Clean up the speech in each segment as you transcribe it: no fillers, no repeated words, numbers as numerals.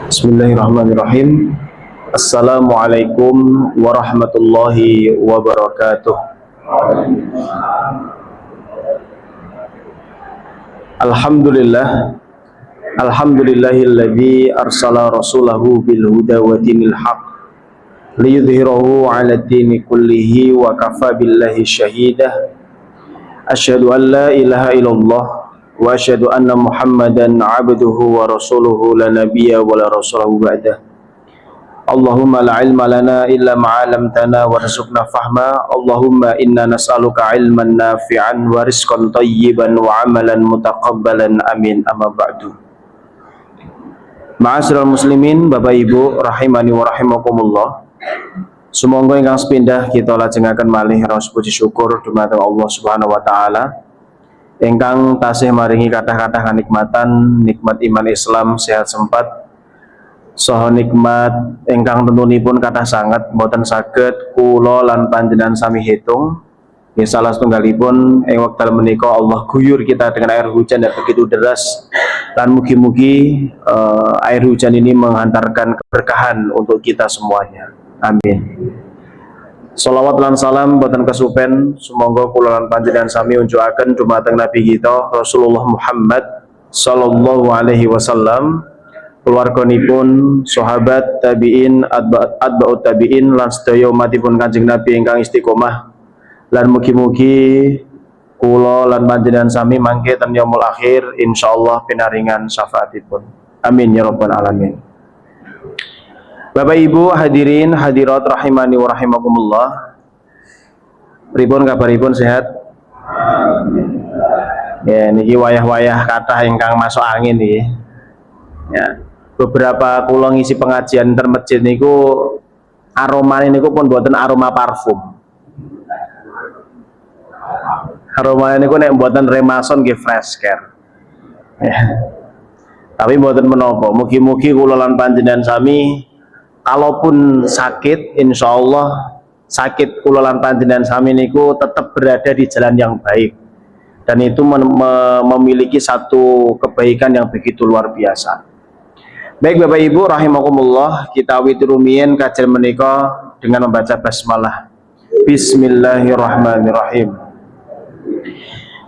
Bismillahirrahmanirrahim. Assalamualaikum warahmatullahi wabarakatuh. Alhamdulillahilladzi arsala rasulahu bil huda wa dinil haq liyudhhirahu 'ala dini kullihi wa kafa billahi shahidah. Asyhadu an la ilaha illallah wa asyhadu anna Muhammadan 'abduhu wa rasuluhu la nabiyya wa la rasulahu ba'dah. Allahumma la ilma lana illa ma 'allamtana warzuqna fahma. Allahumma inna nas'aluka 'ilman nafi'an wa rizqan thayyiban wa 'amalan mutaqabbalan. Amin. Amma ba'du. Ma'asyiral muslimin, Bapak Ibu rahimani wa rahimakumullah. Sumangga ingkang sepindah kita lajengaken malih raos puji syukur dumateng Allah Subhanahu wa taala ingkang tasih maringi kathah-kathah kanikmatan, nikmat iman Islam, sehat sempat, saha nikmat ingkang tentunipun kathah sanget boten saged kula lan panjenengan sami hitung. Nggih, salah setunggalipun ing wekdal menika Allah guyur kita dengan air hujan yang begitu deras, dan mugi-mugi air hujan ini menghantarkan keberkahan untuk kita semuanya. Amin. Sholawat lan salam boten kesupen sumangga kula lan panjenengan sami unjukaken dumateng Nabi kita Rasulullah Muhammad sallallahu alaihi wasallam, keluarganipun, sahabat, tabi'in, atba'ut tabi'in lan sedaya umatipun Kanjeng Nabi ingkang istiqomah. Lan mugi-mugi kula lan panjenengan sami mangke ten yaumul akhir insyaallah pinaringan syafaatipun. Amin ya rabbal alamin. Bapak Ibu hadirin hadirat rahimani wa rahimakumullah. Pripun kabaripun, sehat? Ya, niki wayah-wayah kathah ingkang masuk angin niki. Ya, beberapa kula ngisi pengajian termasjid niku aromane niku pun mboten aroma parfum. Aromane niku nek mboten remason nggih fresh care. Ya. Tapi mboten menapa, mugi-mugi kula lan panjenengan sami kalaupun sakit, insya Allah sakit kula lan panjenengan sami niku tetap berada di jalan yang baik, dan itu memiliki satu kebaikan yang begitu luar biasa. Baik Bapak Ibu rahimakumullah, kita awiti rumiyin kajian menika dengan membaca basmalah. Bismillahirrahmanirrahim.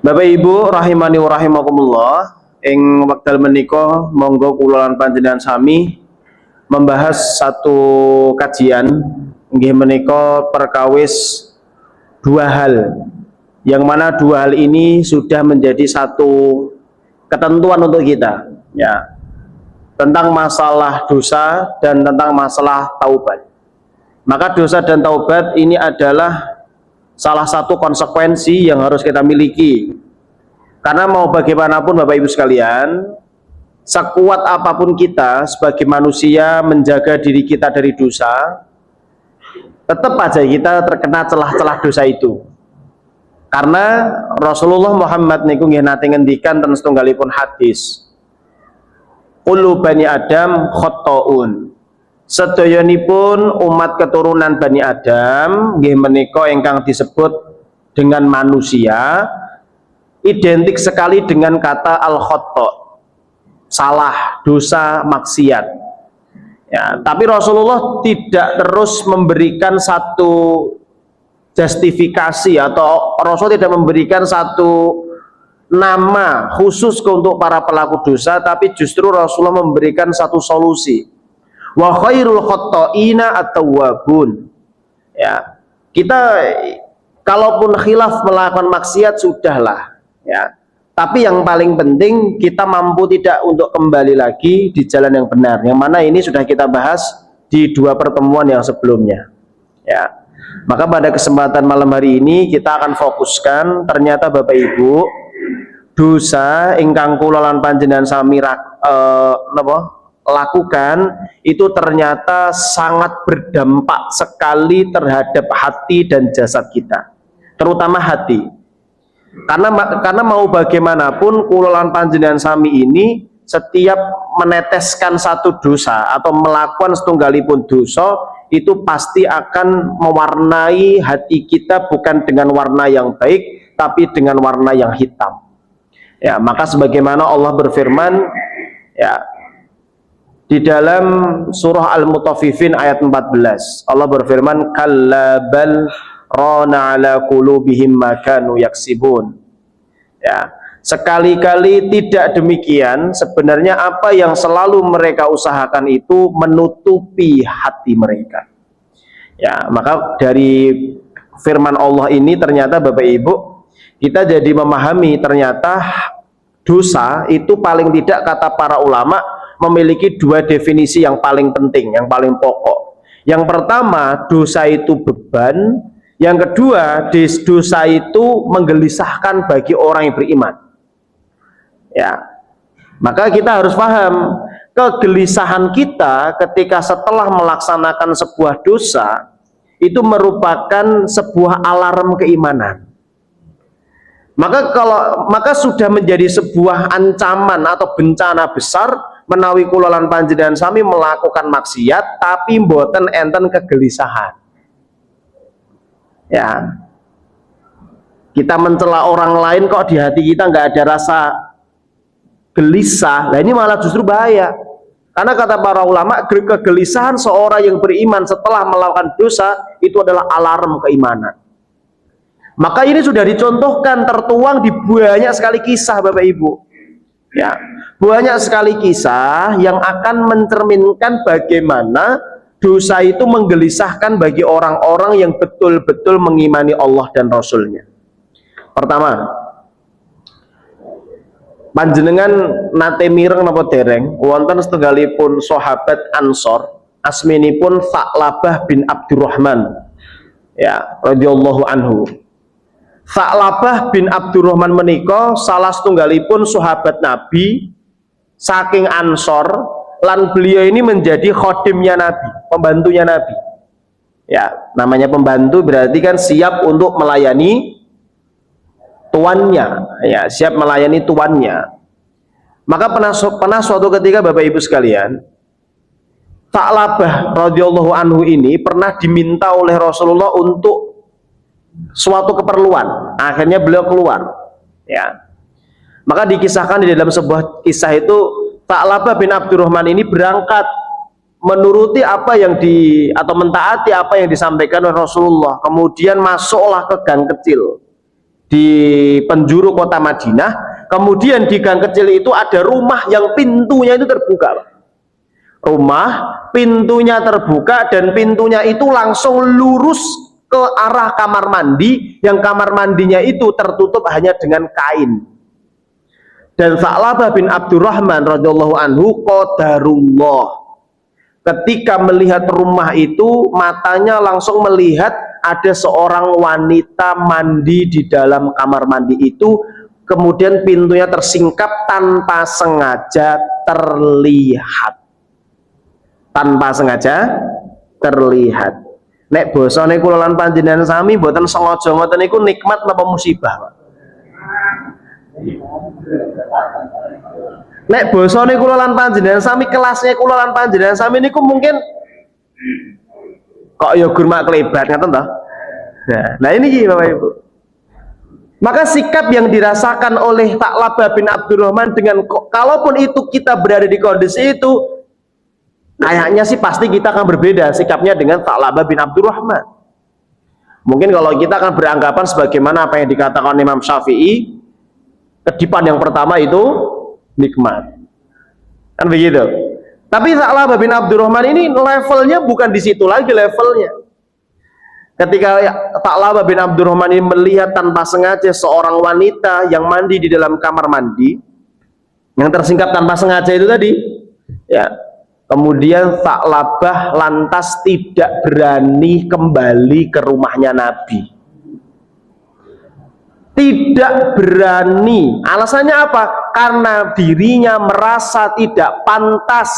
Bapak Ibu rahimani wa rahimakumullah, ing wekdal menika monggo kula lan panjenengan sami membahas satu kajian nggih menika perkawis dua hal, yang mana dua hal ini sudah menjadi satu ketentuan untuk kita, ya, tentang masalah dosa dan tentang masalah taubat. Maka dosa dan taubat ini adalah salah satu konsekuensi yang harus kita miliki, karena mau bagaimanapun Bapak Ibu sekalian, sekuat apapun kita sebagai manusia menjaga diri kita dari dosa, tetap aja kita terkena celah-celah dosa itu. Karena Rasulullah Muhammad niku nggih nate ngendikan ten setunggalipun hadis, kullu bani Adam khotta'un. Sedayanipun umat keturunan Bani Adam nggih menika ingkang disebut dengan manusia identik sekali dengan kata al-khotta', salah, dosa, maksiat. Ya, tapi Rasulullah tidak terus memberikan satu justifikasi, atau Rasul tidak memberikan satu nama khusus untuk para pelaku dosa, tapi justru Rasulullah memberikan satu solusi. Wa khairul khotta'ina at-tawwabun. Ya, kita kalaupun khilaf melakukan maksiat sudahlah, ya. Tapi yang paling penting kita mampu tidak untuk kembali lagi di jalan yang benar, yang mana ini sudah kita bahas di dua pertemuan yang sebelumnya, ya. Maka pada kesempatan malam hari ini kita akan fokuskan, ternyata Bapak Ibu, dosa ingkang kula lan panjenengan sami lakukan itu ternyata sangat berdampak sekali terhadap hati dan jasad kita, terutama hati. Karena mau bagaimanapun kula lan panjenengan sami ini setiap meneteskan satu dosa atau melakukan setunggalipun dosa itu pasti akan mewarnai hati kita bukan dengan warna yang baik tapi dengan warna yang hitam. Ya, maka sebagaimana Allah berfirman ya di dalam surah Al-Mutaffifin ayat 14, Allah berfirman kalla bal rana ala qulubihim ma kanu yaksibun. Ya, sekali-kali tidak demikian, sebenarnya apa yang selalu mereka usahakan itu menutupi hati mereka. Ya, maka dari firman Allah ini ternyata Bapak Ibu kita jadi memahami ternyata dosa itu paling tidak kata para ulama memiliki dua definisi yang paling penting, yang paling pokok. Yang pertama, dosa itu beban. Yang kedua, dosa itu menggelisahkan bagi orang yang beriman. Ya, maka kita harus paham kegelisahan kita ketika setelah melaksanakan sebuah dosa itu merupakan sebuah alarm keimanan. Maka sudah menjadi sebuah ancaman atau bencana besar menawi kula lan panjenengan sami melakukan maksiat tapi mboten enten kegelisahan. Ya. Kita mencela orang lain kok di hati kita nggak ada rasa gelisah. Nah ini malah justru bahaya. Karena kata para ulama, kegelisahan seorang yang beriman setelah melakukan dosa itu adalah alarm keimanan. Maka ini sudah dicontohkan, tertuang di banyak sekali kisah Bapak Ibu. Ya, banyak sekali kisah yang akan mencerminkan bagaimana dosa itu menggelisahkan bagi orang-orang yang betul-betul mengimani Allah dan Rasul-Nya. Pertama, panjenengan nate mireng napa dereng wonten setunggalipun sahabat Ansor asminipun Sa'labah bin Abdurrahman ya radhiyallahu anhu. Sa'labah bin Abdurrahman menika salah setunggalipun sahabat Nabi saking Ansor, lan beliau ini menjadi khodimnya Nabi, pembantunya Nabi. Ya, namanya pembantu berarti kan siap untuk melayani tuannya, ya, siap melayani tuannya. Maka pernah suatu ketika Bapak Ibu sekalian, Sa'labah radhiyallahu anhu ini pernah diminta oleh Rasulullah untuk suatu keperluan. Akhirnya beliau keluar. Ya. Maka dikisahkan di dalam sebuah kisah itu Sa'labah bin Abdurrahman ini berangkat menuruti apa yang atau mentaati apa yang disampaikan oleh Rasulullah. Kemudian masuklah ke gang kecil di penjuru kota Madinah. Kemudian di gang kecil itu ada rumah yang pintunya itu terbuka. Rumah pintunya terbuka dan pintunya itu langsung lurus ke arah kamar mandi, yang kamar mandinya itu tertutup hanya dengan kain. Dan Sa'labah bin Abdurrahman radhiyallahu anhu qadarullah, ketika melihat rumah itu matanya langsung melihat ada seorang wanita mandi di dalam kamar mandi itu, kemudian pintunya tersingkap tanpa sengaja terlihat. Tanpa sengaja terlihat. Nek bosone kula lan panjenengan sami mboten sengaja ngoten niku nikmat napa musibah, Pak? Nek bosone kula lan panjenengan sami, kelasnya kula lan panjenengan sami niku mungkin kok ya gurmak kelebat ngoten to. Nah ini gini Bapak Ibu. Maka sikap yang dirasakan oleh Sa'labah bin Abdurrahman dengan kalaupun itu kita berada di kondisi itu, kayaknya sih pasti kita akan berbeda sikapnya dengan Sa'labah bin Abdurrahman. Mungkin kalau kita akan beranggapan sebagaimana apa yang dikatakan Imam Syafi'i, kedipan yang pertama itu nikmat. Kan begitu. Tapi Sa'labah bin Abdurrahman ini levelnya bukan di situ lagi levelnya. Ketika Sa'labah bin Abdurrahman ini melihat tanpa sengaja seorang wanita yang mandi di dalam kamar mandi, yang tersingkap tanpa sengaja itu tadi, ya. Kemudian Sa'labah lantas tidak berani kembali ke rumahnya Nabi. tidak berani. Alasannya apa? Karena dirinya merasa tidak pantas,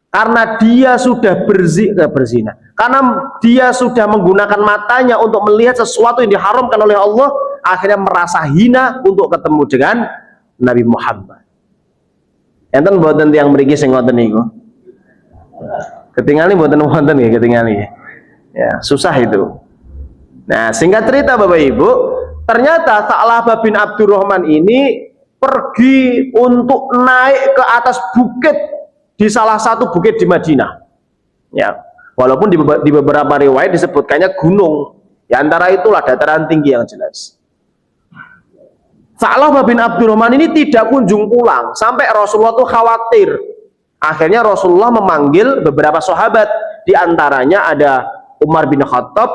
karena dia sudah berzina, karena dia sudah menggunakan matanya untuk melihat sesuatu yang diharamkan oleh Allah, akhirnya merasa hina untuk ketemu dengan Nabi Muhammad. Enten mboten tiyang mriki sing ngoten niku. Ketingali mboten wonten nggih, ketingali. Ya, susah itu. Nah, singkat cerita Bapak Ibu, ternyata Tha'labah bin Abdurrahman ini pergi untuk naik ke atas bukit di salah satu bukit di Madinah. Ya, walaupun di beberapa riwayat disebutkannya gunung. Di antara itulah dataran tinggi yang jelas. Tha'labah bin Abdurrahman ini tidak kunjung pulang sampai Rasulullah itu khawatir. Akhirnya Rasulullah memanggil beberapa sahabat, di antaranya ada Umar bin Khattab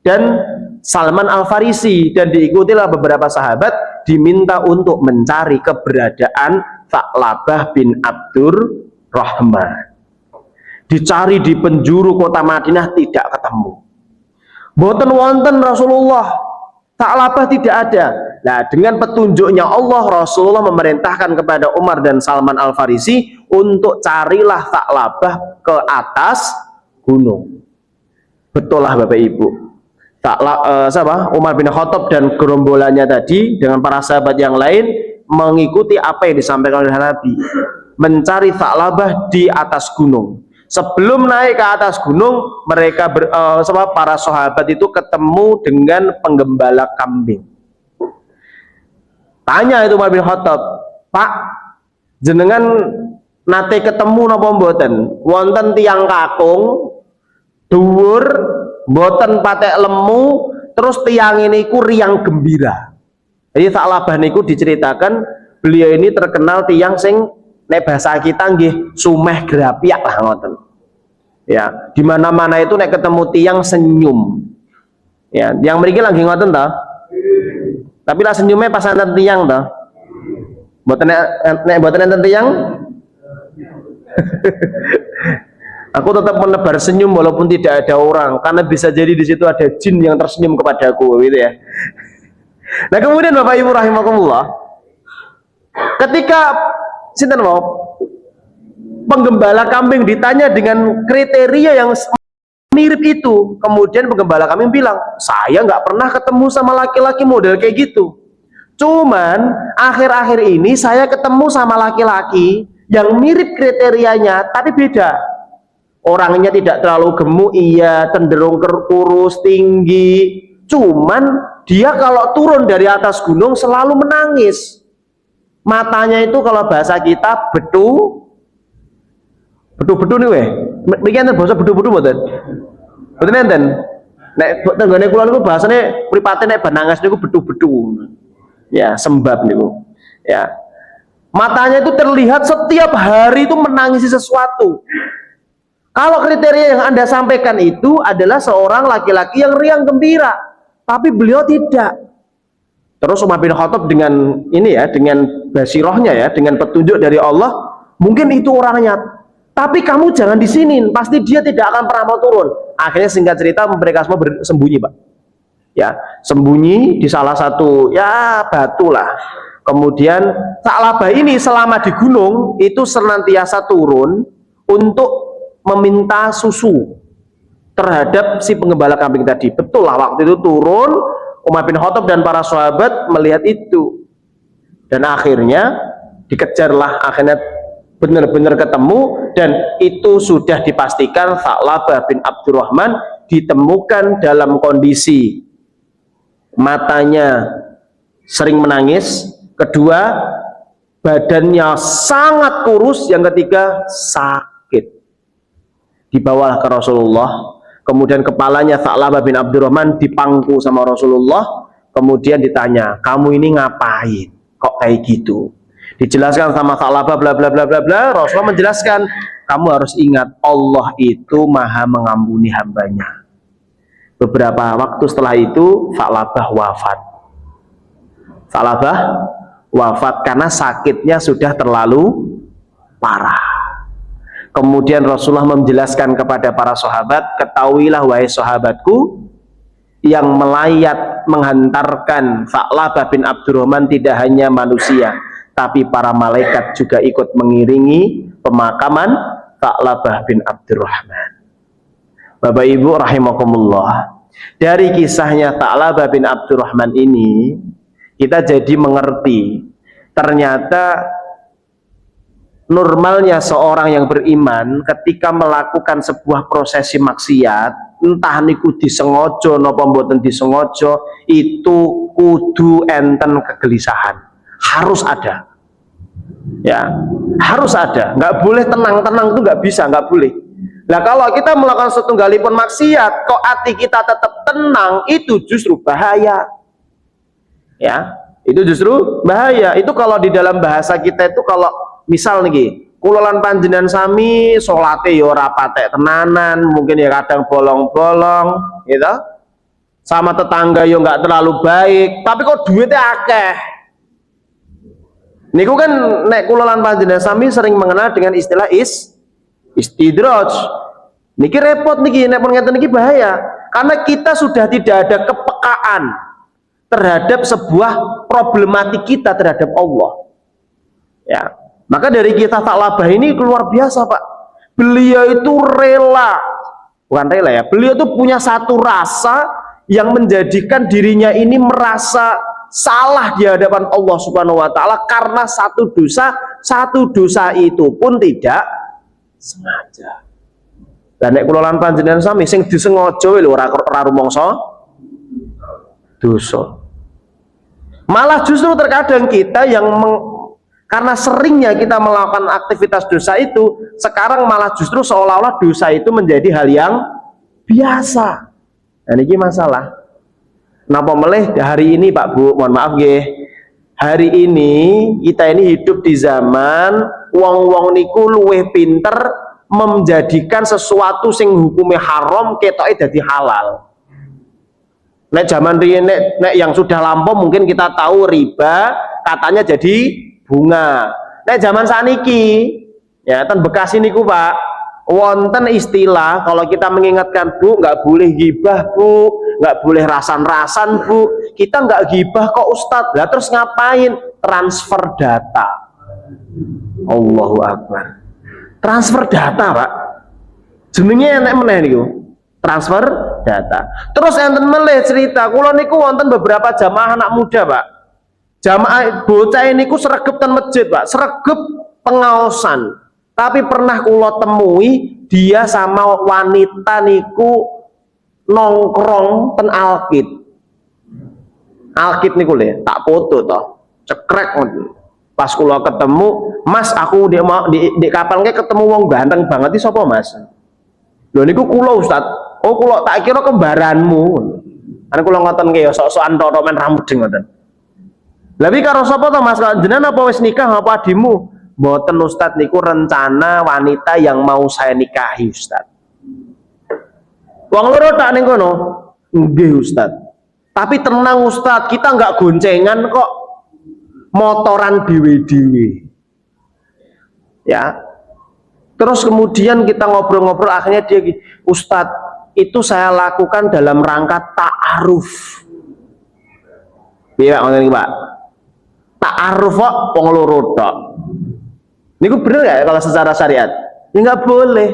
dan Salman Al-Farisi, dan diikutilah beberapa sahabat diminta untuk mencari keberadaan Tha'labah bin Abdurrahman. Dicari di penjuru kota Madinah tidak ketemu. Boten wonten Rasulullah, Tha'labah tidak ada. Nah, dengan petunjuknya Allah, Rasulullah memerintahkan kepada Umar dan Salman Al-Farisi untuk carilah Tha'labah ke atas gunung. Betul lah Bapak Ibu. Umar bin Khattab dan gerombolannya tadi dengan para sahabat yang lain mengikuti apa yang disampaikan oleh Nabi, mencari Tha'labah di atas gunung. Sebelum naik ke atas gunung, mereka para sahabat itu ketemu dengan penggembala kambing. Tanya itu Umar bin Khattab, "Pak, jenengan nate ketemu napa mboten? Wonten tiang kakung dhuwur, mboten patek lemu, terus tiang ini ku riang gembira." Jadi Tha'labah niku diceritakan beliau ini terkenal tiang sing nek bahasa kita nggih sumeh grapiak lah ngoten. Ya, di mana-mana itu nek ketemu tiang senyum. Ya, yang mriki lagi ngoten ta? Tapi lah senyumnya pas enten tiang ta. Mboten nek mboten enten tiang. Aku tetap menebar senyum walaupun tidak ada orang, karena bisa jadi di situ ada jin yang tersenyum kepadaku gitu ya. Nah, kemudian Bapak Ibu rahimakumullah, ketika sinten mau penggembala kambing ditanya dengan kriteria yang mirip itu, kemudian penggembala kambing bilang, "Saya nggak pernah ketemu sama laki-laki model kayak gitu. Cuman akhir-akhir ini saya ketemu sama laki-laki yang mirip kriterianya, tapi beda. Orangnya tidak terlalu gemuk, iya, cenderung kurus, tinggi. Cuman dia kalau turun dari atas gunung selalu menangis. Matanya itu kalau bahasa kita bedu nih weh. Begini bahasa bedu-bedu mboten. Mboten enten. Nek tenggone kula niku bahasane mripate nek banangas niku bedu-bedu. Ya, sembab niku. Ya. Matanya itu terlihat setiap hari itu menangisi sesuatu. Kalau kriteria yang Anda sampaikan itu adalah seorang laki-laki yang riang gembira, tapi beliau tidak. Terus Umar bin Khattab dengan ini ya, dengan basirohnya ya, dengan petunjuk dari Allah, mungkin itu orangnya. Tapi kamu jangan di sini, pasti dia tidak akan pernah mau turun. Akhirnya singkat cerita mereka semua bersembunyi, Pak. Ya, sembunyi di salah satu ya batu lah. Kemudian Tha'labah ini selama di gunung itu senantiasa turun untuk meminta susu terhadap si penggembala kambing tadi. Betul lah, waktu itu turun, Umar bin Khattab dan para sahabat melihat itu. Dan akhirnya dikejarlah, akhirnya benar-benar ketemu, dan itu sudah dipastikan Tha'labah bin Abdurrahman ditemukan dalam kondisi matanya sering menangis, kedua badannya sangat kurus, yang ketiga sakit. Dibawalah ke Rasulullah, kemudian kepalanya Tha'labah bin Abdurrahman dipangku sama Rasulullah, kemudian ditanya, "Kamu ini ngapain kok kayak gitu?" Dijelaskan sama Tha'labah bla bla bla bla bla. Rasulullah menjelaskan, "Kamu harus ingat, Allah itu maha mengampuni hambanya." Beberapa waktu setelah itu Tha'labah wafat. Tha'labah wafat karena sakitnya sudah terlalu parah. Kemudian Rasulullah menjelaskan kepada para sahabat, "Ketahuilah wahai sahabatku, yang melayat menghantarkan Tha'labah bin Abdurrahman tidak hanya manusia, tapi para malaikat juga ikut mengiringi pemakaman Tha'labah bin Abdurrahman. Bapak Ibu rahimakumullah, dari kisahnya Tha'labah bin Abdurrahman ini kita jadi mengerti ternyata normalnya seorang yang beriman ketika melakukan sebuah prosesi maksiat, entah niku disengaja napa mboten disengaja, itu kudu enten kegelisahan, harus ada, ya harus ada, nggak boleh tenang-tenang, itu nggak bisa, nggak boleh. Nah kalau kita melakukan setunggalipun maksiat kok hati kita tetap tenang, itu justru bahaya, ya itu justru bahaya. Itu kalau di dalam bahasa kita itu, kalau misal nih kula lan panjenengan sami salate ya ora patek tenanan, mungkin ya kadang bolong-bolong gitu, sama tetangga ya nggak terlalu baik, tapi kok duitnya akeh niku kan, nek kula lan panjenengan sami sering mengenal dengan istilah istidraj. Niki repot niki, nek pun ngeten niki bahaya, karena kita sudah tidak ada kepekaan terhadap sebuah problematik kita terhadap Allah, ya. Maka dari kita Tha'labah ini luar biasa Pak, beliau itu rela, bukan rela ya, beliau itu punya satu rasa yang menjadikan dirinya ini merasa salah di hadapan Allah Subhanahu wa Ta'ala karena satu dosa itu pun tidak sengaja. Dan nek kula lan panjenengan sami sing disengaja lho ora rumangsa dosa. Malah justru terkadang kita yang karena seringnya kita melakukan aktivitas dosa itu, sekarang malah justru seolah-olah dosa itu menjadi hal yang biasa. Nah ini masalah. Napa meleh hari ini Pak Bu, mohon maaf nggih, hari ini kita ini hidup di zaman wong-wong niku luwih pinter menjadikan sesuatu sing hukumnya haram ketoke dadi halal. Nek zaman riyen, nek yang sudah lampau mungkin kita tahu riba katanya jadi bunga. Nek zaman saniki ya ten Bekasi niku Pak, wonten istilah kalau kita mengingatkan Bu, nggak boleh gibah Bu, nggak boleh rasan-rasan Bu, kita nggak gibah kok Ustadz. Lah terus ngapain? Transfer data. Allahu Akbar, transfer data Pak, jenenge enek meneh niku, transfer data. Terus enten meleh cerita kula niku wonten beberapa jamaah anak muda Pak, jamaah bocah niku sregep ten masjid Pak, sregep pengaosan, tapi pernah kula temui dia sama wanita niku nongkrong ten Alkit niku le, tak foto toh, cekrek. Pas kula ketemu, Mas aku di kapal ketemu wong ganteng banget iki sapa Mas? Lho niku kula Ustaz. Oh kula tak kira kembaranmu. Kan kula ngoten ki ya sok-sokan tok men ramudeng ngoten. Lah iki karo sapa to Mas? Jenengan apa wis nikah apa adimu? Mboten Ustaz, niku rencana wanita yang mau saya nikahi Ustaz. Wong loro tak ning kono. Nggih Ustaz. Tapi tenang Ustaz, kita nggak goncengan kok, motoran dewe-dewe. Ya. Terus kemudian kita ngobrol-ngobrol, akhirnya dia gini, Ustadz, itu saya lakukan dalam rangka ta'aruf. Iya Pak, ta'aruf kok wong loro tok. Niku bener ya kalau secara syariat? Ya nggak boleh.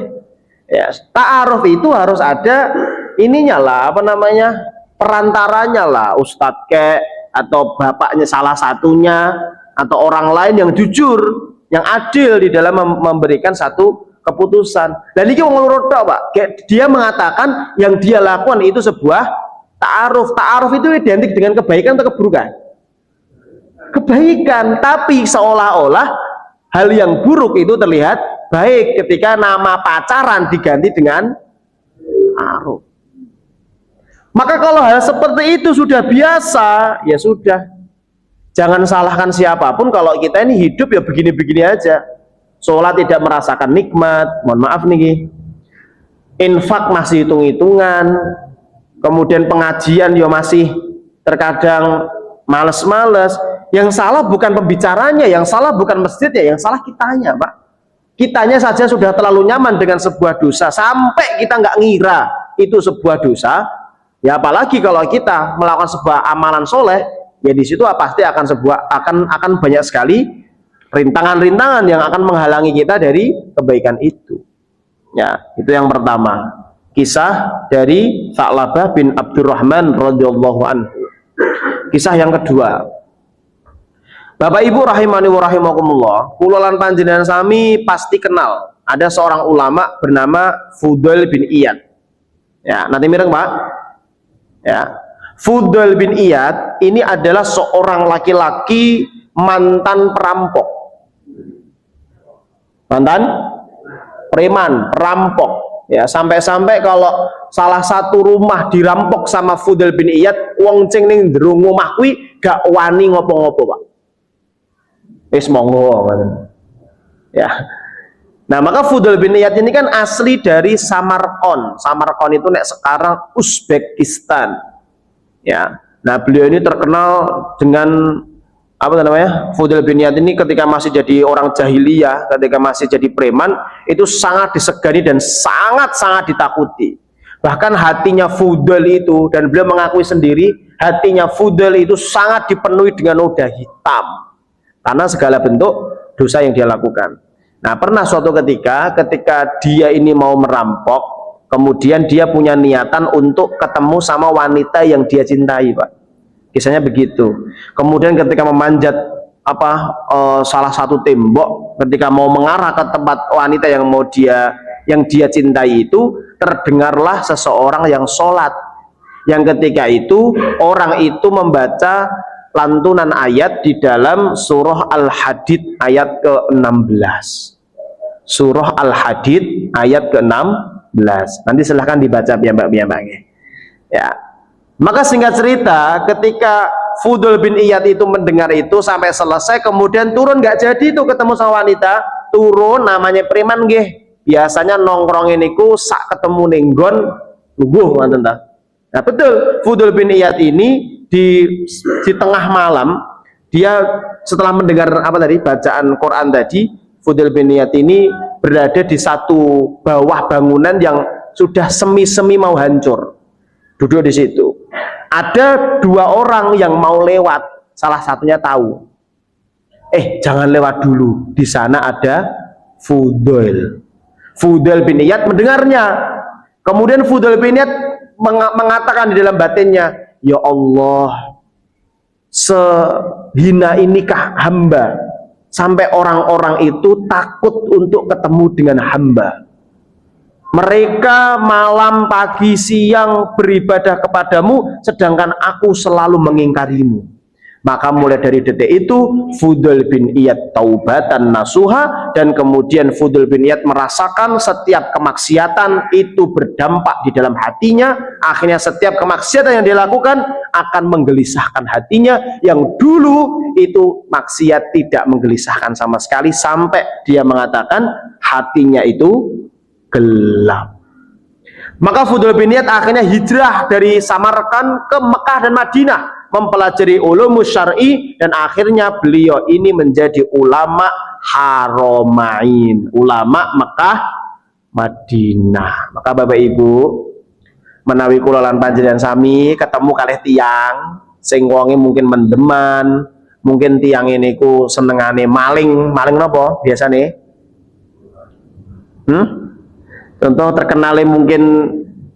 Ya, ta'aruf itu harus ada ininya lah, apa namanya, perantaranya lah, Ustadz atau bapaknya salah satunya, atau orang lain yang jujur, yang adil di dalam memberikan satu keputusan. Dan ini wong loro tok Pak, dia mengatakan yang dia lakukan itu sebuah ta'aruf. Ta'aruf itu identik dengan kebaikan atau keburukan? Kebaikan, tapi seolah-olah hal yang buruk itu terlihat baik ketika nama pacaran diganti dengan ta'aruf. Maka kalau hal seperti itu sudah biasa, ya sudah, jangan salahkan siapapun. Kalau kita ini hidup ya begini-begini aja, sholat tidak merasakan nikmat, mohon maaf nih, infak masih hitung-hitungan, kemudian pengajian ya masih terkadang males-males. Yang salah bukan pembicaranya, yang salah bukan masjidnya, yang salah kitanya Pak. Kitanya saja sudah terlalu nyaman dengan sebuah dosa sampai kita nggak ngira itu sebuah dosa, Ya apalagi kalau kita melakukan sebuah amalan soleh, ya di situ pasti akan banyak sekali rintangan-rintangan yang akan menghalangi kita dari kebaikan itu. Ya, itu yang pertama. Kisah dari Tha'labah bin Abdurrahman radhiyallahu anhu. Kisah yang kedua. Bapak Ibu rahimani wa rahimakumullah, kula lan panjenengan sami pasti kenal ada seorang ulama bernama Fudail bin Iyad. Ya, nanti mireng Pak. Ya. Fudail bin Iyad ini adalah seorang laki-laki mantan perampok. Mantan preman, perampok. Ya, sampai-sampai kalau salah satu rumah dirampok sama Fudail bin Iyad, wong cing ning jero omah kuwi gak wani ngopo-ngopo, Pak. Wis monggo. Ya. Nah, maka Fudail bin Iyad ini kan asli dari Samarkand. Samarkand itu nek sekarang Uzbekistan. Ya. Nah, beliau ini terkenal dengan apa namanya? Fudail bin Iyad ini ketika masih jadi orang jahiliyah, ketika masih jadi preman, itu sangat disegani dan sangat-sangat ditakuti. Bahkan hatinya Fudail itu, dan beliau mengakui sendiri, hatinya Fudail itu sangat dipenuhi dengan noda hitam karena segala bentuk dosa yang dia lakukan. Nah, pernah suatu ketika dia ini mau merampok, kemudian dia punya niatan untuk ketemu sama wanita yang dia cintai, Pak. Kisahnya begitu. Kemudian ketika memanjat salah satu tembok, ketika mau mengarah ke tempat wanita yang dia cintai itu, terdengarlah seseorang yang sholat. Yang ketika itu orang itu membaca lantunan ayat di dalam surah Al-Hadid ayat ke-16. Surah Al-Hadid ayat ke-16. Nanti silahkan dibaca piyambak-piyambaknya. Ya. Maka singkat cerita, ketika Fudail bin Iyad itu mendengar itu sampai selesai, kemudian turun, nggak jadi itu ketemu sama wanita, turun, namanya preman nggih. Biasanya nongkrong niku sak ketemu nenggon luguh ngoten ta. Nah, betul, Fudail bin Iyad ini di tengah malam, dia setelah mendengar bacaan Quran tadi, Fudail bin Iyad ini berada di satu bawah bangunan yang sudah semi-semi mau hancur. Duduk di situ. Ada dua orang yang mau lewat, salah satunya tahu. Jangan lewat dulu. Di sana ada Fudail. Fudail bin Iyad mendengarnya. Kemudian Fudail bin Iyad mengatakan di dalam batinnya, ya Allah, sehina inikah hamba sampai orang-orang itu takut untuk ketemu dengan hamba. Mereka malam, pagi, siang beribadah kepadamu, sedangkan aku selalu mengingkarimu. Maka mulai dari detik itu Fudail bin Iyad taubatan nasuha, dan kemudian Fudail bin Iyad merasakan setiap kemaksiatan itu berdampak di dalam hatinya. Akhirnya setiap kemaksiatan yang dilakukan akan menggelisahkan hatinya, yang dulu itu maksiat tidak menggelisahkan sama sekali, sampai dia mengatakan hatinya itu gelap. Maka Fudail bin Iyad akhirnya hijrah dari Samarkand ke Mekah dan Madinah, mempelajari ulumus syar'i, dan akhirnya beliau ini menjadi ulama Haramain, ulama Mekah Madinah. Maka Bapak Ibu, menawi kula lan panjenengan sami ketemu kalih tiyang sing wonge mungkin mendeman, mungkin tiyang ini ku senengane maling napa biasane? Contoh terkenalnya mungkin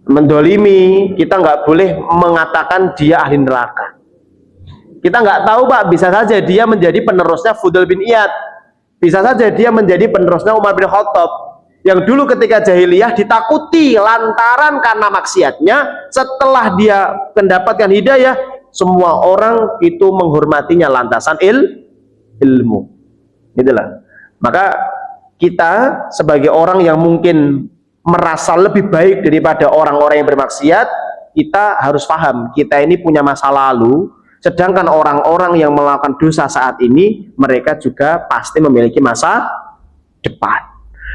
mendolimi, kita nggak boleh mengatakan dia ahli neraka. Kita nggak tahu, Pak, bisa saja dia menjadi penerusnya Fudail bin Iyad, bisa saja dia menjadi penerusnya Umar bin Khattab, yang dulu ketika jahiliyah ditakuti lantaran karena maksiatnya. Setelah dia mendapatkan hidayah, semua orang itu menghormatinya lantasan ilmu. Itulah. Maka kita sebagai orang yang mungkin merasa lebih baik daripada orang-orang yang bermaksiat, kita harus paham kita ini punya masa lalu, sedangkan orang-orang yang melakukan dosa saat ini mereka juga pasti memiliki masa depan,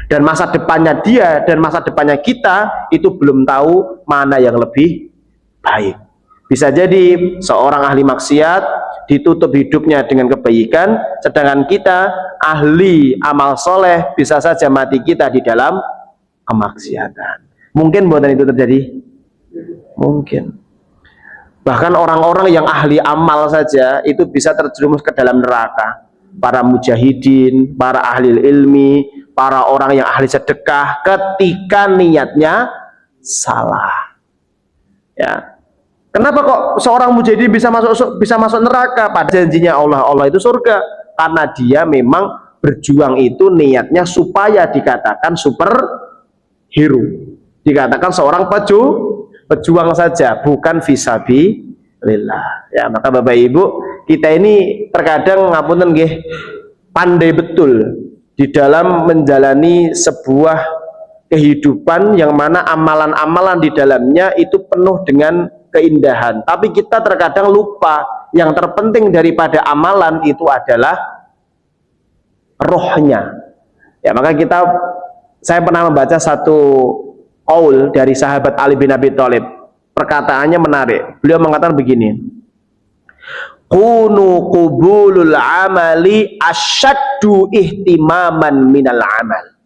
dan masa depannya dia dan masa depannya kita itu belum tahu mana yang lebih baik. Bisa jadi seorang ahli maksiat ditutup hidupnya dengan kebaikan, sedangkan kita ahli amal soleh bisa saja mati kita di dalam kemaksiatan. Mungkin buatan itu terjadi? Mungkin. Bahkan orang-orang yang ahli amal saja itu bisa terjerumus ke dalam neraka. Para mujahidin, para ahli ilmi, para orang yang ahli sedekah ketika niatnya salah. Ya. Kenapa kok seorang mujahidin bisa masuk neraka? Pada janjinya Allah itu surga, karena dia memang berjuang itu niatnya supaya dikatakan superhero, dikatakan seorang pejuang saja, bukan fisabilillah. Ya, maka Bapak Ibu, kita ini terkadang ngapunten nggih, pandai betul di dalam menjalani sebuah kehidupan yang mana amalan-amalan di dalamnya itu penuh dengan keindahan. Tapi kita terkadang lupa yang terpenting daripada amalan itu adalah rohnya. Ya, maka saya pernah membaca satu qaul dari sahabat Ali bin Abi Thalib. Perkataannya menarik. Beliau mengatakan begini: kunu qubulul amali asyaddu ihtimaman minal amal.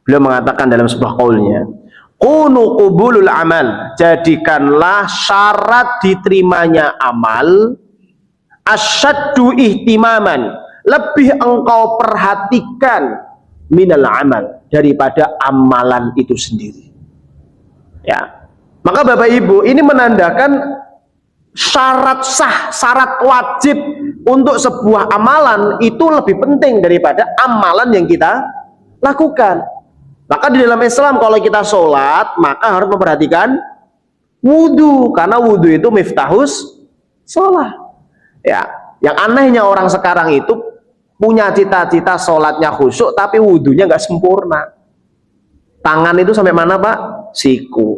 Beliau mengatakan dalam sebuah qaulnya, kunu qubulul amal, jadikanlah syarat diterimanya amal asyaddu ihtimaman, lebih engkau perhatikan minal amal, daripada amalan itu sendiri. Ya, maka Bapak Ibu, ini menandakan syarat sah, syarat wajib untuk sebuah amalan itu lebih penting daripada amalan yang kita lakukan. Maka di dalam Islam kalau kita sholat, maka harus memperhatikan wudhu, karena wudhu itu miftahus sholat. Ya, yang anehnya orang sekarang itu punya cita-cita sholatnya khusyuk, tapi wudhunya nggak sempurna. Tangan itu sampai mana Pak? Siku.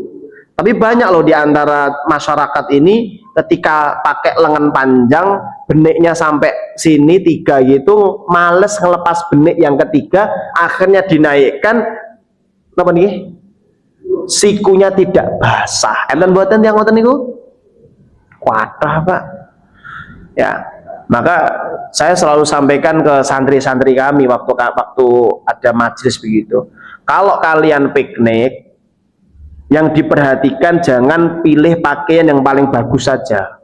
Tapi banyak loh di antara masyarakat ini ketika pakai lengan panjang, beniknya sampai sini 3 gitu, males ngelepas benik yang ketiga, akhirnya dinaikkan. Apa nih? Sikunya tidak basah. Enten buatan yang ngoten niku? Kuatah Pak. Ya, maka saya selalu sampaikan ke santri-santri kami waktu ada majelis begitu. Kalau kalian piknik, yang diperhatikan jangan pilih pakaian yang paling bagus saja.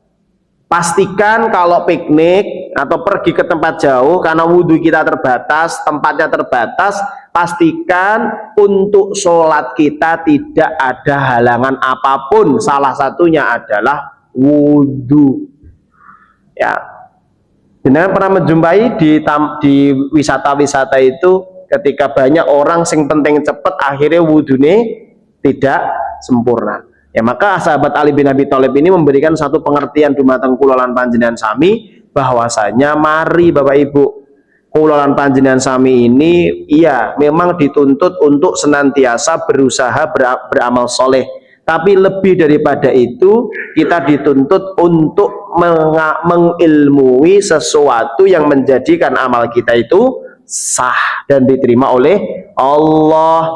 Pastikan kalau piknik atau pergi ke tempat jauh, karena wudhu kita terbatas, tempatnya terbatas, pastikan untuk sholat kita tidak ada halangan apapun. Salah satunya adalah wudhu. Ya, Jenengan pernah menjumpai di wisata-wisata itu ketika banyak orang sing penting cepet, akhirnya wudhunya tidak sempurna. Ya, maka sahabat Ali bin Abi Thalib ini memberikan satu pengertian dumateng kula lan panjenengan sami, bahwasanya mari Bapak Ibu, kula lan panjenengan sami ini iya memang dituntut untuk senantiasa berusaha beramal soleh, tapi lebih daripada itu kita dituntut untuk mengilmui sesuatu yang menjadikan amal kita itu sah dan diterima oleh Allah.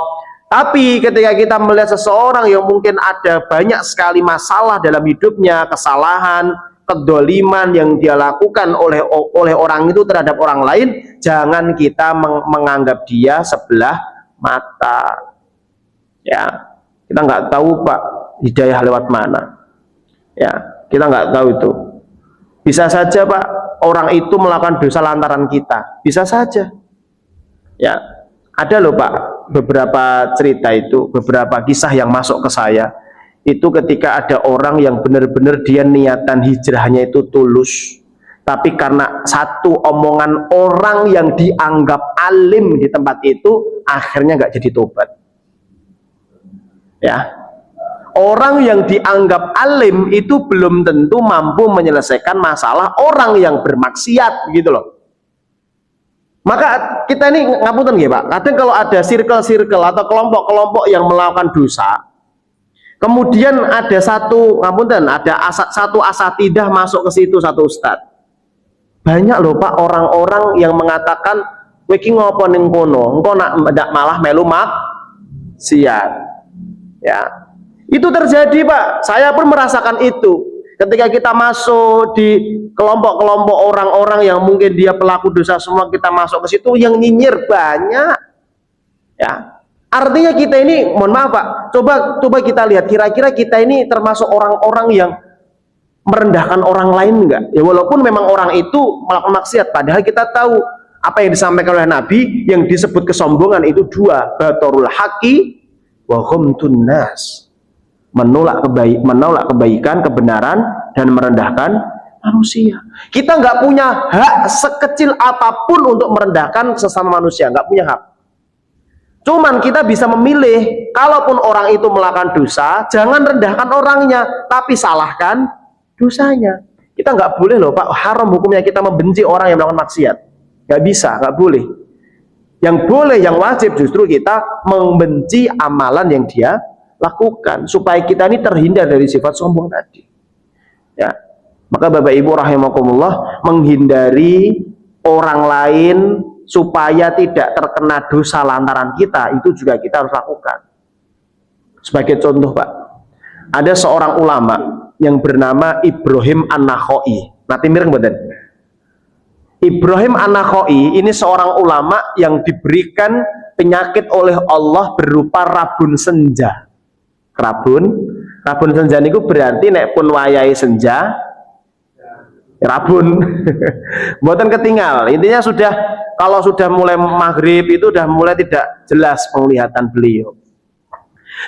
Tapi ketika kita melihat seseorang yang mungkin ada banyak sekali masalah dalam hidupnya, kesalahan, kedoliman yang dia lakukan oleh orang itu terhadap orang lain, jangan kita menganggap dia sebelah mata. Ya, kita nggak tahu Pak hidayah lewat mana. Ya, kita nggak tahu itu. Bisa saja Pak orang itu melakukan dosa lantaran kita, bisa saja. Ya, ada loh Pak beberapa cerita itu, beberapa kisah yang masuk ke saya itu ketika ada orang yang benar-benar dia niatan hijrahnya itu tulus, tapi karena satu omongan orang yang dianggap alim di tempat itu, akhirnya nggak jadi tobat. Ya, orang yang dianggap alim itu belum tentu mampu menyelesaikan masalah orang yang bermaksiat, gitu loh. Maka kita ini ngapunten nggih Pak, kadang kalau ada circle-circle atau kelompok-kelompok yang melakukan dosa, kemudian ada satu satu asatidah masuk ke situ, satu ustadz. Banyak loh Pak orang-orang yang mengatakan, kowe iki ngopo ning kono, engko nak malah melu maksiat. Ya. Itu terjadi Pak, saya pun merasakan itu. Ketika kita masuk di kelompok-kelompok orang-orang yang mungkin dia pelaku dosa semua, kita masuk ke situ, yang nyinyir banyak. Ya, artinya kita ini, mohon maaf Pak, coba kita lihat, kira-kira kita ini termasuk orang-orang yang merendahkan orang lain enggak? Ya walaupun memang orang itu melakukan maksiat, padahal kita tahu apa yang disampaikan oleh Nabi yang disebut kesombongan itu dua, batorul haqi wa ghamtun nas. Menolak kebaikan, kebenaran, dan merendahkan manusia. Kita nggak punya hak sekecil apapun untuk merendahkan sesama manusia, nggak punya hak. Cuman kita bisa memilih, kalaupun orang itu melakukan dosa, jangan rendahkan orangnya, tapi salahkan dosanya. Kita nggak boleh loh Pak, haram hukumnya kita membenci orang yang melakukan maksiat. Nggak bisa, nggak boleh. Yang boleh, yang wajib justru kita membenci amalan yang dia lakukan, supaya kita ini terhindar dari sifat sombong tadi. Ya, maka Bapak Ibu rahimakumullah, menghindari orang lain supaya tidak terkena dosa lantaran kita, itu juga kita harus lakukan. Sebagai contoh Pak, ada seorang ulama yang bernama Ibrahim An-Nakhai. Nanti mireng badan. Ibrahim An-Nakhai ini seorang ulama yang diberikan penyakit oleh Allah berupa rabun senja. Rabun senja niku berarti nek pun wayahe senja rabun. Mboten ketinggal. Intinya sudah, kalau sudah mulai maghrib itu sudah mulai tidak jelas penglihatan beliau.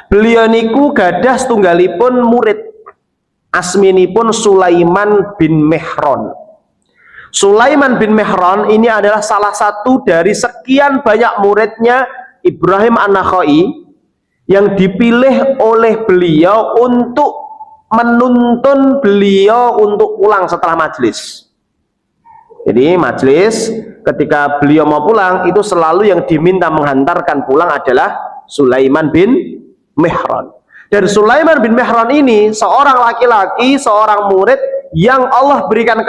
Beliau niku gadah setunggalipun murid. Asminipun Sulaiman bin Mihran. Sulaiman bin Mihran ini adalah salah satu dari sekian banyak muridnya Ibrahim An-Nakhai yang dipilih oleh beliau untuk menuntun beliau untuk pulang setelah majelis. Jadi majelis ketika beliau mau pulang itu selalu yang diminta menghantarkan pulang adalah Sulaiman bin Mihran. Dan Sulaiman bin Mihran ini seorang laki-laki, seorang murid yang Allah berikan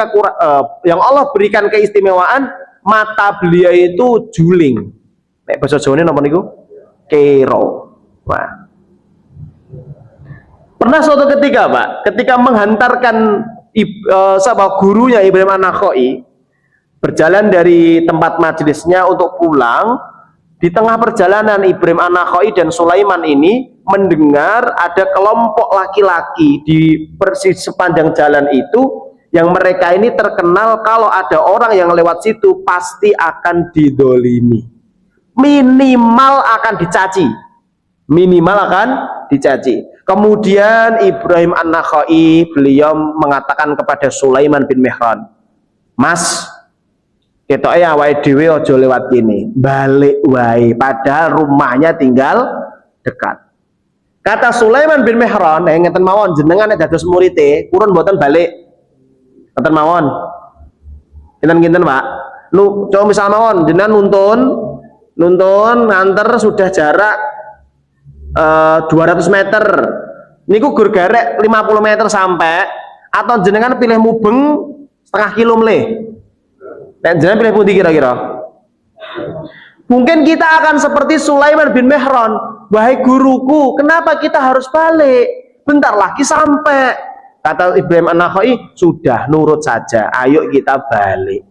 keistimewaan, mata beliau itu juling. Nek basa Jawane napa niku? Kero. Nah, pernah suatu ketika Pak, ketika menghantarkan gurunya Ibrahim An-Nakhai berjalan dari tempat majelisnya untuk pulang, di tengah perjalanan Ibrahim An-Nakhai dan Sulaiman ini mendengar ada kelompok laki-laki di persis sepanjang jalan itu, yang mereka ini terkenal kalau ada orang yang lewat situ pasti akan didolimi, minimal akan dicaci. Kemudian Ibrahim An-Nakhai beliau mengatakan kepada Sulaiman bin Mihran, Mas, ketoke awake dhewe aja lewat kene, balik wae, padahal rumahnya tinggal dekat. Kata Sulaiman bin Mihran, ngeten mawon jenengan nek dados murite, purun mboten balik. Ngeten mawon. Kinten-kinten Pak. Nu coba misal mawon jenengan nuntun nganter sudah jarak 200 meter, niku gur garek 50 meter sampai, atau jenengan pilih mubeng setengah kilo melih. Dan jenengan pilih pundi kira-kira? Mungkin kita akan seperti Sulaiman bin Mihran, wahai guruku, kenapa kita harus balik? Bentar lagi sampai. Kata Ibrahim An-Nakhai, sudah nurut saja, ayo kita balik.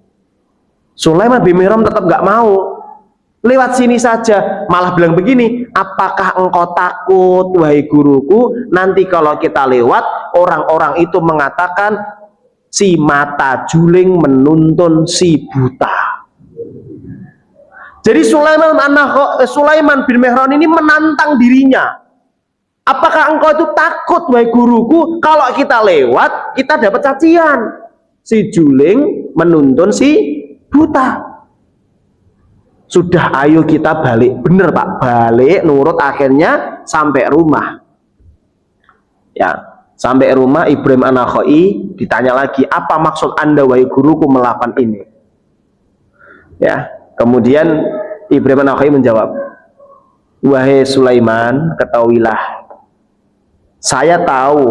Sulaiman bin Mihran tetap nggak mau. Lewat sini saja, malah bilang begini, apakah engkau takut wahai guruku, nanti kalau kita lewat orang-orang itu mengatakan si mata juling menuntun si buta. Jadi Sulaiman bin Mihran ini menantang dirinya, apakah engkau itu takut wahai guruku, kalau kita lewat kita dapat cacian, si juling menuntun si buta. Sudah, ayo kita balik. Bener Pak, balik, nurut, akhirnya sampai rumah. Ya, sampai rumah Ibrahim An-Nakhai ditanya lagi, apa maksud Anda wahai guruku melakukan ini? Ya, kemudian Ibrahim An-Nakhai menjawab, wahai Sulaiman, ketahuilah, saya tahu,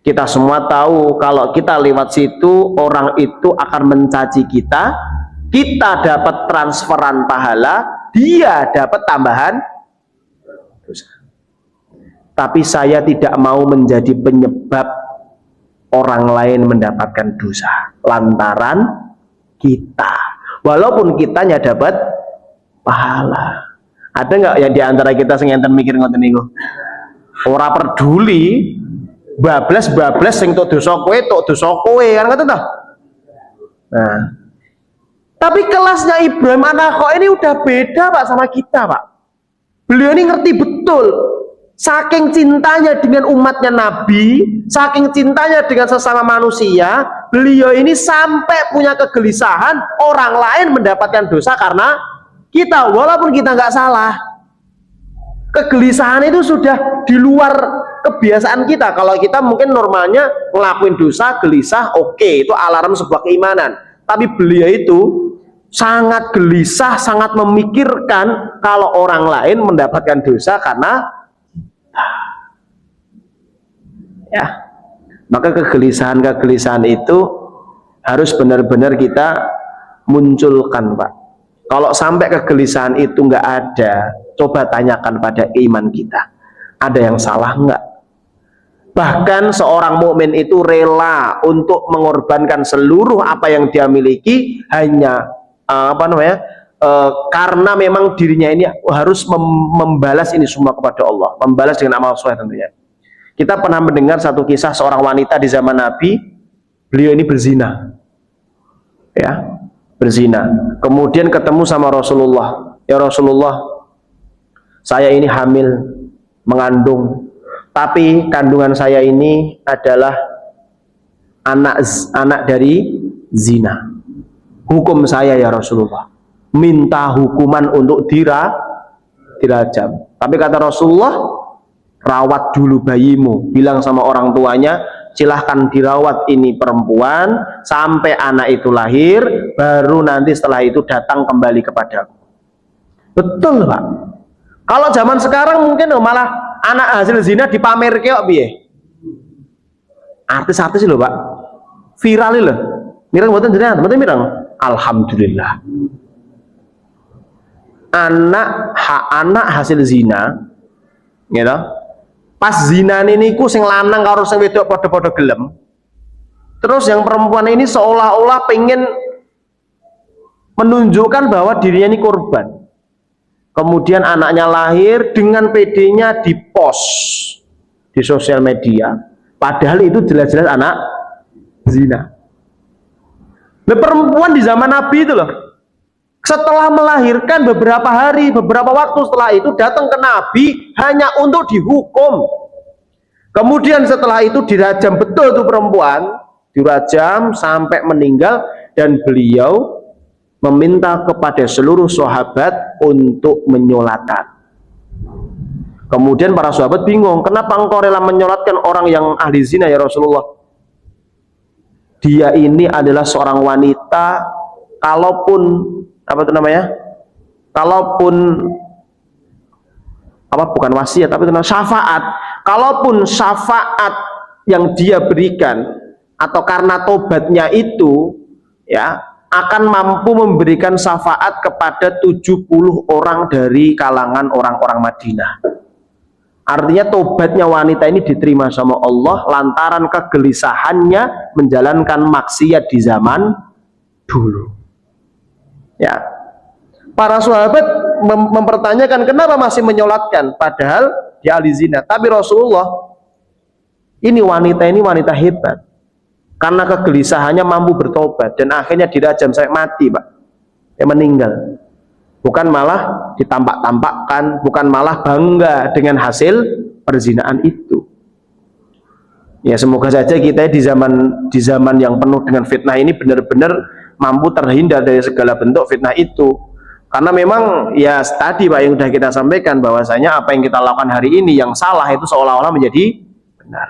kita semua tahu kalau kita lewat situ orang itu akan mencaci kita dapat transferan pahala, dia dapat tambahan dosa. Tapi saya tidak mau menjadi penyebab orang lain mendapatkan dosa lantaran kita, walaupun kitanya dapat pahala. Ada nggak yang diantara kita sing enten mikir ngoten niku? Ora peduli, bablas sing tok dosa kowe kan ngoten toh. Nah, tapi kelasnya Ibrahim An-Nakha'i ini udah beda Pak sama kita Pak. Beliau ini ngerti betul, saking cintanya dengan umatnya Nabi, saking cintanya dengan sesama manusia, beliau ini sampai punya kegelisahan orang lain mendapatkan dosa karena kita, walaupun kita nggak salah. Kegelisahan itu sudah di luar kebiasaan kita. Kalau kita mungkin normalnya ngelakuin dosa, gelisah, oke, itu alarm sebuah keimanan. Tapi beliau itu sangat gelisah, sangat memikirkan kalau orang lain mendapatkan dosa karena ya. Maka kegelisahan itu harus benar-benar kita munculkan Pak. Kalau sampai kegelisahan itu nggak ada, coba tanyakan pada iman kita, ada yang salah nggak? Bahkan seorang mukmin itu rela untuk mengorbankan seluruh apa yang dia miliki hanya karena memang dirinya ini harus membalas ini semua kepada Allah, membalas dengan amal soleh tentunya. Kita pernah mendengar satu kisah seorang wanita di zaman Nabi, beliau ini berzina, ya, berzina. Kemudian ketemu sama Rasulullah, ya Rasulullah, saya ini hamil, mengandung, tapi kandungan saya ini adalah anak dari zina. Hukum saya ya Rasulullah, minta hukuman untuk dirajam. Tapi kata Rasulullah, rawat dulu bayimu, bilang sama orang tuanya, silahkan dirawat ini perempuan sampai anak itu lahir, baru nanti setelah itu datang kembali kepadaku. Betul Pak. Kalau zaman sekarang mungkin malah anak hasil zina dipamer kok piye? Artis-artis lho Pak, viral lho. Mirang mboten jenengan, mboten mirang. Alhamdulillah. Anak hasil zina, gitu. Pas zina ini ku sing lanang karo sing wedok padha-padha gelem. Terus yang perempuan ini seolah-olah pengen menunjukkan bahwa dirinya ini korban. Kemudian anaknya lahir, dengan PD-nya dipost di sosial media. Padahal itu jelas-jelas anak zina. Nah, perempuan di zaman Nabi itu loh, setelah melahirkan beberapa hari, beberapa waktu setelah itu datang ke Nabi hanya untuk dihukum. Kemudian setelah itu dirajam betul tuh perempuan, dirajam sampai meninggal, dan beliau meminta kepada seluruh sahabat untuk menyolatkan. Kemudian para sahabat bingung, kenapa engkau rela menyolatkan orang yang ahli zina ya Rasulullah? Dia ini adalah seorang wanita, kalaupun bukan wasiat tapi syafaat, kalaupun syafaat yang dia berikan atau karena tobatnya itu ya akan mampu memberikan syafaat kepada 70 orang dari kalangan orang-orang Madinah. Artinya tobatnya wanita ini diterima sama Allah lantaran kegelisahannya menjalankan maksiat di zaman dulu. Ya, para sahabat mempertanyakan kenapa masih menyolatkan padahal dia ahli zina. Tapi Rasulullah, ini wanita hebat, karena kegelisahannya mampu bertobat dan akhirnya dirajam sampai mati Pak, dia meninggal. Bukan malah ditampak-tampakkan, bukan malah bangga dengan hasil perzinaan itu. Ya semoga saja kita di zaman yang penuh dengan fitnah ini benar-benar mampu terhindar dari segala bentuk fitnah itu. Karena memang ya tadi Pak yang sudah kita sampaikan bahwasanya apa yang kita lakukan hari ini yang salah itu seolah-olah menjadi benar.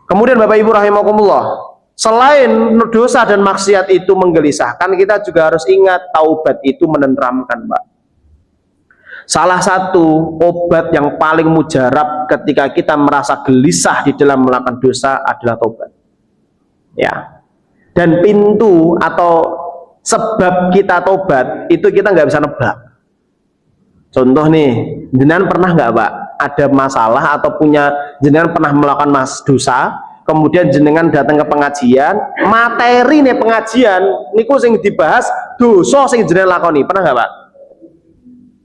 Kemudian Bapak Ibu rahimakumullah, selain dosa dan maksiat itu menggelisahkan, kita juga harus ingat taubat itu menenteramkan Pak. Salah satu obat yang paling mujarab ketika kita merasa gelisah di dalam melakukan dosa adalah taubat. Ya. Dan pintu atau sebab kita tobat itu kita nggak bisa nebak. Contoh nih, jenengan pernah nggak Pak ada masalah atau punya jenengan pernah melakukan dosa, kemudian jenengan datang ke pengajian, materi nih pengajian niku sing dibahas dosa sing jenengan lakoni, pernah nggak Pak?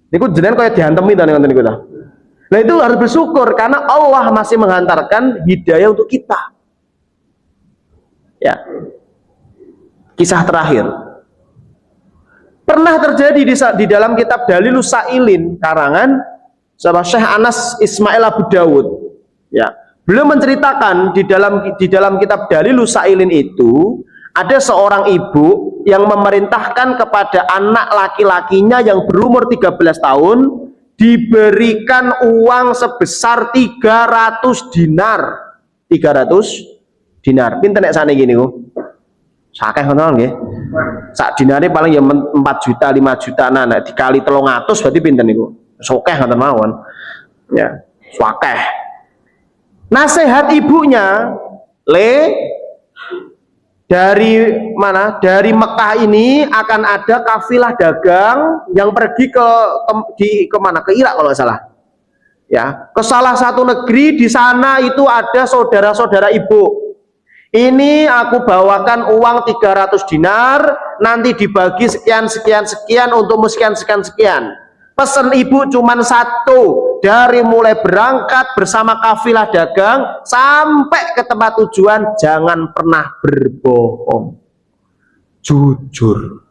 Niku jenengan kayak dihantemi ta niku ta. Nah itu harus bersyukur karena Allah masih menghantarkan hidayah untuk kita. Ya. Kisah terakhir. Pernah terjadi di dalam kitab Dalilus Sa'ilin karangan sahabat Syekh Anas Ismail Abu Dawud. Ya. Beliau menceritakan di dalam kitab Dalilus Sa'ilin itu ada seorang ibu yang memerintahkan kepada anak laki-lakinya yang berumur 13 tahun diberikan uang sebesar 300 dinar. 300 dinar. Pinten nek sane gini kok. Sakeh ngono nggih. Sak dinare paling ya 4 juta, 5 juta nek dikali 300 berarti pinten niku? Sokeh ngoten mawon. Ya, sakeh. Nasihat ibunya, dari mana? Dari Mekah ini akan ada kafilah dagang yang pergi ke mana? Ke Irak kalau nggak salah. Ya, ke salah satu negeri. Di sana itu ada saudara-saudara ibu. Ini aku bawakan uang 300 dinar, nanti dibagi sekian untukmu sekian. Pesan ibu cuman satu, dari mulai berangkat bersama kafilah dagang sampai ke tempat tujuan jangan pernah berbohong, jujur.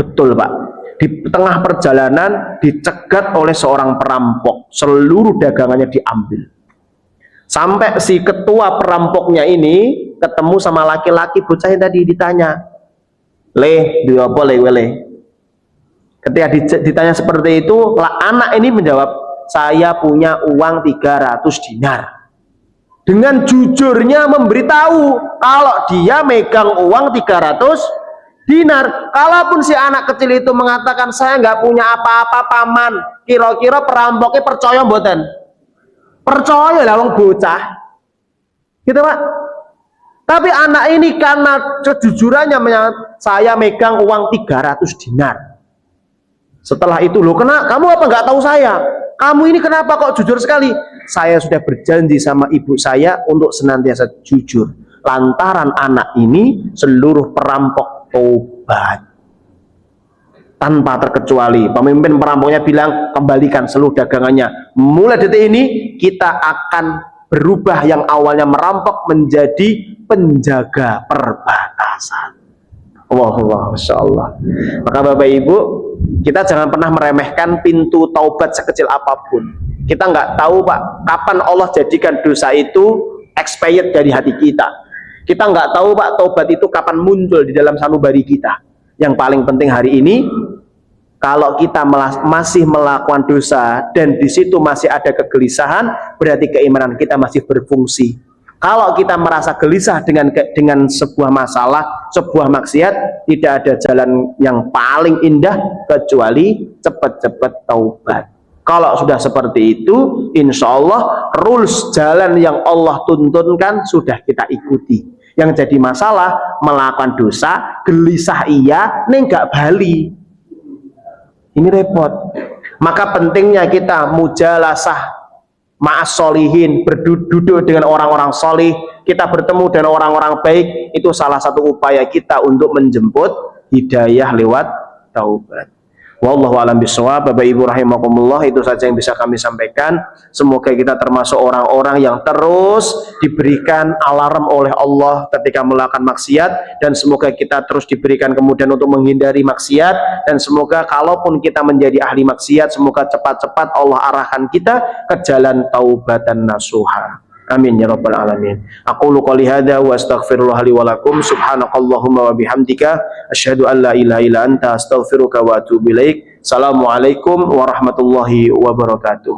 Betul Pak, di tengah perjalanan dicegat oleh seorang perampok, seluruh dagangannya diambil. Sampai si ketua perampoknya ini ketemu sama laki-laki bocah yang tadi ditanya, dia apa le? Ketika ditanya seperti itu, anak ini menjawab, saya punya uang 300 dinar. Dengan jujurnya memberitahu kalau dia megang uang 300 dinar. Kalaupun si anak kecil itu mengatakan saya nggak punya apa-apa paman, kira-kira perampoknya percaya mboten? Percaya lah wong bocah. Gitu Pak. Tapi anak ini karena kejujurannya saya megang uang 300 dinar. Setelah itu, loh kamu apa nggak tahu saya? Kamu ini kenapa kok jujur sekali? Saya sudah berjanji sama ibu saya untuk senantiasa jujur. Lantaran anak ini seluruh perampok tobat. Tanpa terkecuali. Pemimpin perampoknya bilang, kembalikan seluruh dagangannya. Mulai detik ini, kita akan berubah yang awalnya merampok menjadi penjaga perbatasan. Allah, Masya Allah. Maka Bapak Ibu, kita jangan pernah meremehkan pintu taubat sekecil apapun. Kita nggak tahu Pak, kapan Allah jadikan dosa itu expired dari hati kita. Kita nggak tahu Pak, taubat itu kapan muncul di dalam sanubari kita. Yang paling penting hari ini, kalau kita masih melakukan dosa dan di situ masih ada kegelisahan, berarti keimanan kita masih berfungsi. Kalau kita merasa gelisah dengan sebuah masalah, sebuah maksiat, tidak ada jalan yang paling indah kecuali cepat-cepat taubat. Kalau sudah seperti itu, insya Allah rules jalan yang Allah tuntunkan sudah kita ikuti. Yang jadi masalah melakukan dosa, gelisah iya, nih nggak bali. Ini repot. Maka pentingnya kita mujalasah ma'as solihin, berduduk dengan orang-orang solih, kita bertemu dengan orang-orang baik, itu salah satu upaya kita untuk menjemput hidayah lewat taubat. Wallahu a'lam bishawab. Bapak Ibu rahimakumullah, itu saja yang bisa kami sampaikan. Semoga kita termasuk orang-orang yang terus diberikan alarm oleh Allah ketika melakukan maksiat, dan semoga kita terus diberikan kemudian untuk menghindari maksiat, dan semoga kalaupun kita menjadi ahli maksiat, semoga cepat-cepat Allah arahkan kita ke jalan taubatan nasuha. Amin ya rabbal alamin. Aqulu qouli hadza wa astaghfirullah li wa lakum. Subhanakallahumma wa bihamdika asyhadu an la ilaha illa anta astaghfiruka wa atubu ilaik. Assalamualaikum warahmatullahi wabarakatuh.